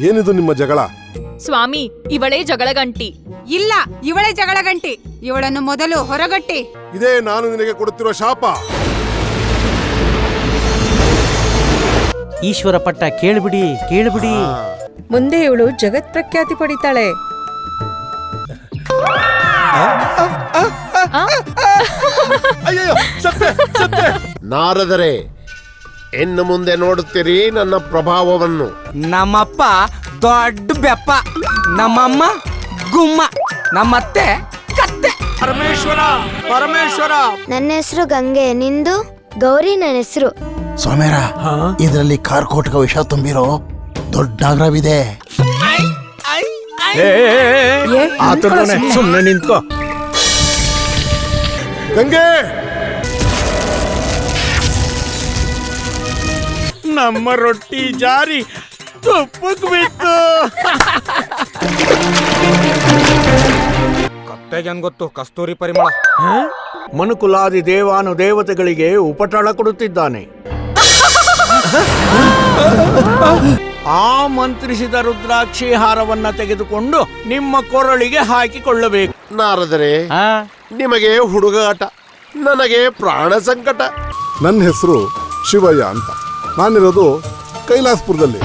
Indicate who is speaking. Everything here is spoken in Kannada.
Speaker 1: ಏನಿದು ನಿಮ್ಮ ಜಗಳ?
Speaker 2: ಸ್ವಾಮಿ, ಇವಳೇ ಜಗಳಗಂಟಿ.
Speaker 3: ಇಲ್ಲ, ಇವಳೇ ಜಗಳಗಂಟಿ. ಇವಳನ್ನು ಮೊದಲು ಹೊರಗಟ್ಟಿ.
Speaker 1: ಇದೇ ನಾನು ನಿನಗೆ ಕೊಡುತ್ತಿರುವ ಶಾಪ.
Speaker 4: ಈಶ್ವರ ಪಟ್ಟ ಕೇಳ್ಬಿಡಿ ಕೇಳ್ಬಿಡಿ.
Speaker 5: ಮುಂದೆ ಇವಳು ಜಗತ್ ಪ್ರಖ್ಯಾತಿ ಪಡಿತಾಳೆ.
Speaker 6: ನಾರದರೆ, ಇನ್ನು ಮುಂದೆ ನೋಡುತ್ತೀರಿ ನನ್ನ ಪ್ರಭಾವವನ್ನು.
Speaker 4: ನಮ್ಮಪ್ಪ ದೊಡ್ಡ ಬೆಪ್ಪ, ನಮ್ಮಮ್ಮ ಗುಮ್ಮ, ನಮ್ಮತ್ತೆ ಕತ್ತೆ. ಪರಮೇಶ್ವರ ಪರಮೇಶ್ವರ.
Speaker 7: ನನ್ನ ಹೆಸರು ಗಂಗೆ, ನಿಂದು? ಗೌರಿ ನನ್ನ ಹೆಸರು.
Speaker 8: ಸೋಮೇರ, ಇದರಲ್ಲಿ ಕಾರ್ಕೋಟಕ ವಿಷ ತುಂಬಿರೋ ದೊಡ್ಡ ನಾಗರವಿದೆ.
Speaker 4: ಸುಮ್ಮನೆ ನಿಂತ್ಕೋ.
Speaker 1: ಗಂಗೆ,
Speaker 4: ನಮ್ಮ ರೊಟ್ಟಿ ಜಾರಿ ತುಪ್ಪಕ್ಕೆ ಬಿತ್ತು. ಕತ್ತೆಗೆ ಗೊತ್ತು ಕಸ್ತೂರಿ ಪರಿಮಳ.
Speaker 9: ಮನುಕುಲಾದಿ ದೇವಾನು ದೇವತೆಗಳಿಗೆ ಉಪಟಳ ಕೊಡುತ್ತಿದ್ದಾನೆ. ಆ ಮಂತ್ರಿಸಿದ ರುದ್ರಾಕ್ಷಿ ಹಾರವನ್ನ ತೆಗೆದುಕೊಂಡು ನಿಮ್ಮ ಕೊರಳಿಗೆ ಹಾಕಿಕೊಳ್ಳಬೇಕು.
Speaker 6: ನಾರದರೆ, ನಿಮಗೆ ಹುಡುಗಾಟ, ನನಗೆ ಪ್ರಾಣ ಸಂಕಟ.
Speaker 1: ನನ್ನ ಹೆಸರು ಶಿವಯ್ಯ ಅಂತ. ನಾನಿರೋದು ಕೈಲಾಸಪುರದಲ್ಲಿ.